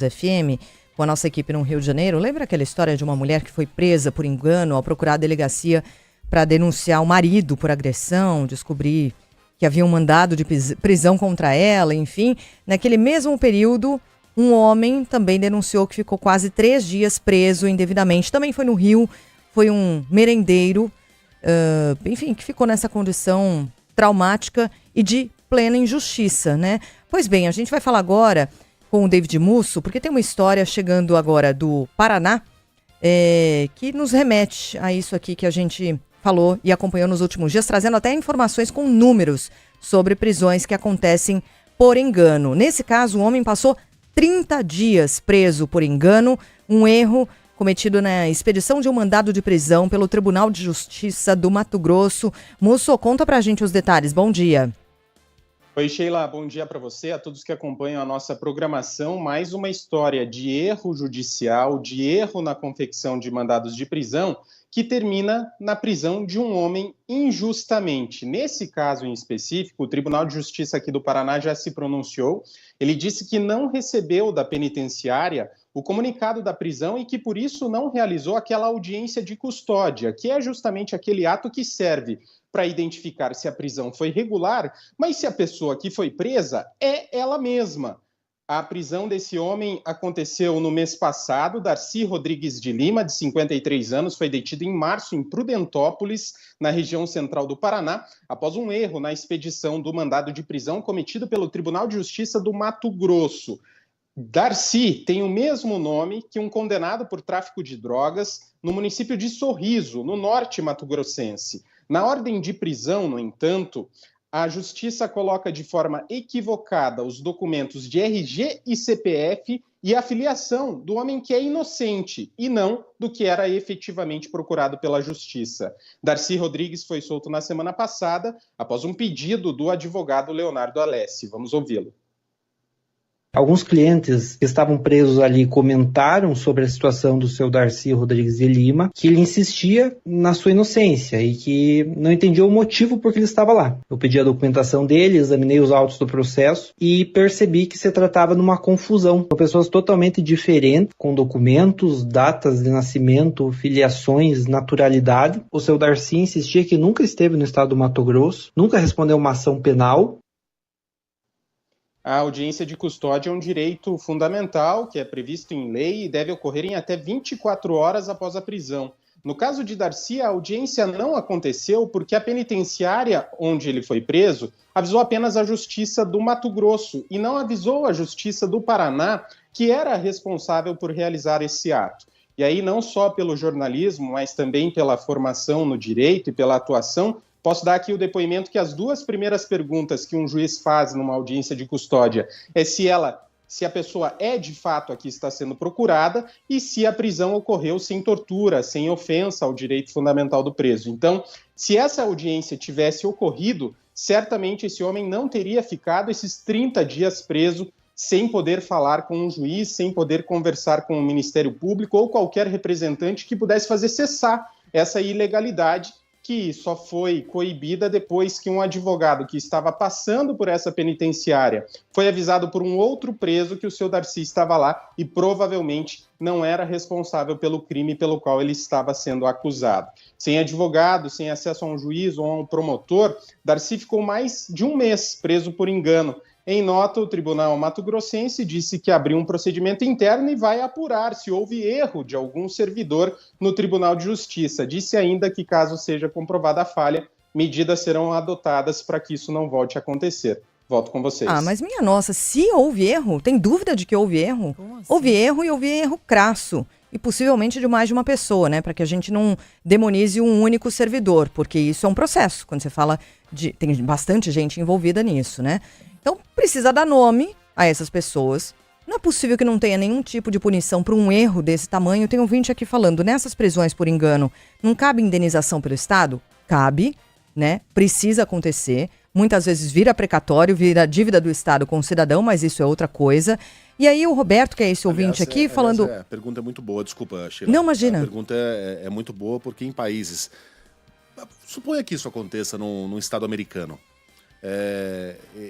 FM, com a nossa equipe no Rio de Janeiro. Lembra aquela história de uma mulher que foi presa por engano ao procurar a delegacia para denunciar o marido por agressão, descobrir que havia um mandado de prisão contra ela, enfim. Naquele mesmo período, um homem também denunciou que ficou quase 3 dias preso indevidamente. Também foi no Rio, foi um merendeiro, enfim, que ficou nessa condição traumática e de plena injustiça, né? Pois bem, a gente vai falar agora com o David Musso, porque tem uma história chegando agora do Paraná, que nos remete a isso aqui que a gente falou e acompanhou nos últimos dias, trazendo até informações com números sobre prisões que acontecem por engano. Nesse caso, o homem passou 30 dias preso por engano, um erro cometido na expedição de um mandado de prisão pelo Tribunal de Justiça do Mato Grosso. Musso, conta pra gente os detalhes. Bom dia. Oi, Sheila, bom dia para você, a todos que acompanham a nossa programação. Mais uma história de erro judicial, de erro na confecção de mandados de prisão, que termina na prisão de um homem injustamente. Nesse caso em específico, o Tribunal de Justiça aqui do Paraná já se pronunciou. Ele disse que não recebeu da penitenciária o comunicado da prisão e que, por isso, não realizou aquela audiência de custódia, que é justamente aquele ato que serve para identificar se a prisão foi regular, mas se a pessoa que foi presa é ela mesma. A prisão desse homem aconteceu no mês passado. Darcy Rodrigues de Lima, de 53 anos, foi detido em março em Prudentópolis, na região central do Paraná, após um erro na expedição do mandado de prisão cometido pelo Tribunal de Justiça do Mato Grosso. Darcy tem o mesmo nome que um condenado por tráfico de drogas no município de Sorriso, no norte mato-grossense. Na ordem de prisão, no entanto, a Justiça coloca de forma equivocada os documentos de RG e CPF e a filiação do homem que é inocente e não do que era efetivamente procurado pela Justiça. Darcy Rodrigues foi solto na semana passada após um pedido do advogado Leonardo Alessi. Vamos ouvi-lo. Alguns clientes que estavam presos ali comentaram sobre a situação do seu Darcy Rodrigues de Lima, que ele insistia na sua inocência e que não entendia o motivo por que ele estava lá. Eu pedi a documentação dele, examinei os autos do processo e percebi que se tratava de uma confusão. São pessoas totalmente diferentes, com documentos, datas de nascimento, filiações, naturalidade. O seu Darcy insistia que nunca esteve no estado do Mato Grosso, nunca respondeu uma ação penal. A audiência de custódia é um direito fundamental que é previsto em lei e deve ocorrer em até 24 horas após a prisão. No caso de Darcy, a audiência não aconteceu porque a penitenciária onde ele foi preso avisou apenas a Justiça do Mato Grosso e não avisou a Justiça do Paraná, que era responsável por realizar esse ato. E aí, não só pelo jornalismo, mas também pela formação no direito e pela atuação, posso dar aqui o depoimento que as 2 primeiras perguntas que um juiz faz numa audiência de custódia é se a pessoa é de fato a que está sendo procurada e se a prisão ocorreu sem tortura, sem ofensa ao direito fundamental do preso. Então, se essa audiência tivesse ocorrido, certamente esse homem não teria ficado esses 30 dias preso sem poder falar com um juiz, sem poder conversar com o Ministério Público ou qualquer representante que pudesse fazer cessar essa ilegalidade, que só foi coibida depois que um advogado que estava passando por essa penitenciária foi avisado por um outro preso que o seu Darcy estava lá e provavelmente não era responsável pelo crime pelo qual ele estava sendo acusado. Sem advogado, sem acesso a um juiz ou a um promotor, Darcy ficou mais de um mês preso por engano. Em nota, o Tribunal Mato-Grossense disse que abriu um procedimento interno e vai apurar se houve erro de algum servidor no Tribunal de Justiça. Disse ainda que, caso seja comprovada a falha, medidas serão adotadas para que isso não volte a acontecer. Volto com vocês. Mas minha nossa, se houve erro, tem dúvida de que houve erro? Como assim? Houve erro e houve erro crasso. E possivelmente de mais de uma pessoa, né? Para que a gente não demonize um único servidor, porque isso é um processo. Quando você fala de... Tem bastante gente envolvida nisso, né? Então, precisa dar nome a essas pessoas. Não é possível que não tenha nenhum tipo de punição por um erro desse tamanho. Tem ouvinte aqui falando, nessas prisões por engano, não cabe indenização pelo Estado? Cabe, né? Precisa acontecer. Muitas vezes vira precatório, vira dívida do Estado com o cidadão, mas isso é outra coisa. E aí o Roberto, que é esse ouvinte aqui, falando... A pergunta é muito boa, desculpa, Sheila. Não, imagina. A pergunta é muito boa porque em países... Suponha que isso aconteça num Estado americano.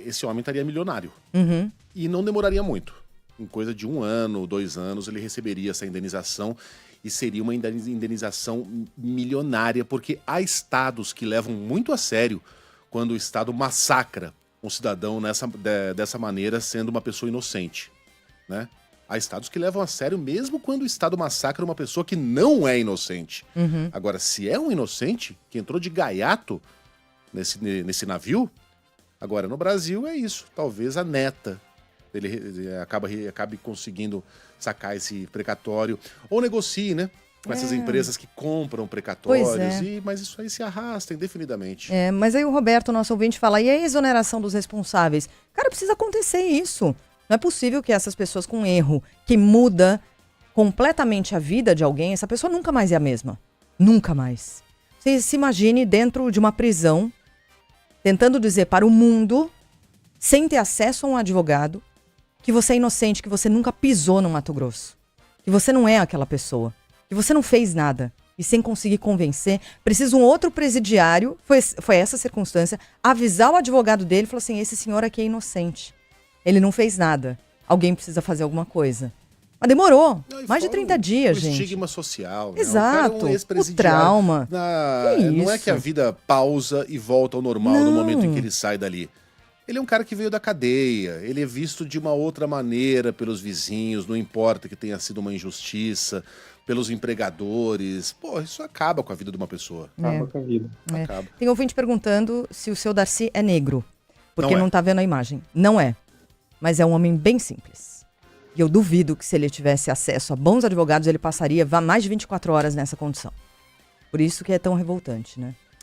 Esse homem estaria milionário. Uhum. E não demoraria muito. em coisa de 1 ano, 2 anos, ele receberia essa indenização e seria uma indenização milionária, porque há estados que levam muito a sério quando o Estado massacra um cidadão dessa maneira, sendo uma pessoa inocente, né? Há estados que levam a sério mesmo quando o Estado massacra uma pessoa que não é inocente. Agora, se é um inocente que entrou de gaiato nesse navio, agora no Brasil é isso. Talvez a neta ele acabe conseguindo sacar esse precatório. Ou negocie, né? Com essas empresas que compram precatórios. Mas isso aí se arrasta indefinidamente. Mas aí o Roberto, nosso ouvinte, fala, e a exoneração dos responsáveis? Cara, precisa acontecer isso. Não é possível que essas pessoas com erro, que muda completamente a vida de alguém, essa pessoa nunca mais é a mesma. Nunca mais. Você se imagine dentro de uma prisão, tentando dizer para o mundo, sem ter acesso a um advogado, que você é inocente, que você nunca pisou no Mato Grosso. Que você não é aquela pessoa. Que você não fez nada. E sem conseguir convencer, precisa um outro presidiário, foi essa circunstância, avisar o advogado dele e falar assim, esse senhor aqui é inocente. Ele não fez nada. Alguém precisa fazer alguma coisa. Mas demorou. Mais de 30 dias, gente. O estigma social. Né? Exato. O cara é um ex-presidiário. O trauma. Não é que a vida pausa e volta ao normal no momento em que ele sai dali. Ele é um cara que veio da cadeia. Ele é visto de uma outra maneira pelos vizinhos. Não importa que tenha sido uma injustiça. Pelos empregadores. Pô, isso acaba com a vida de uma pessoa. Acaba com a vida. Acaba. Tem ouvinte perguntando se o seu Darcy é negro. Porque Não é. tá vendo a imagem. Não é. Mas é um homem bem simples. E eu duvido que se ele tivesse acesso a bons advogados, ele passaria mais de 24 horas nessa condição. Por isso que é tão revoltante, né?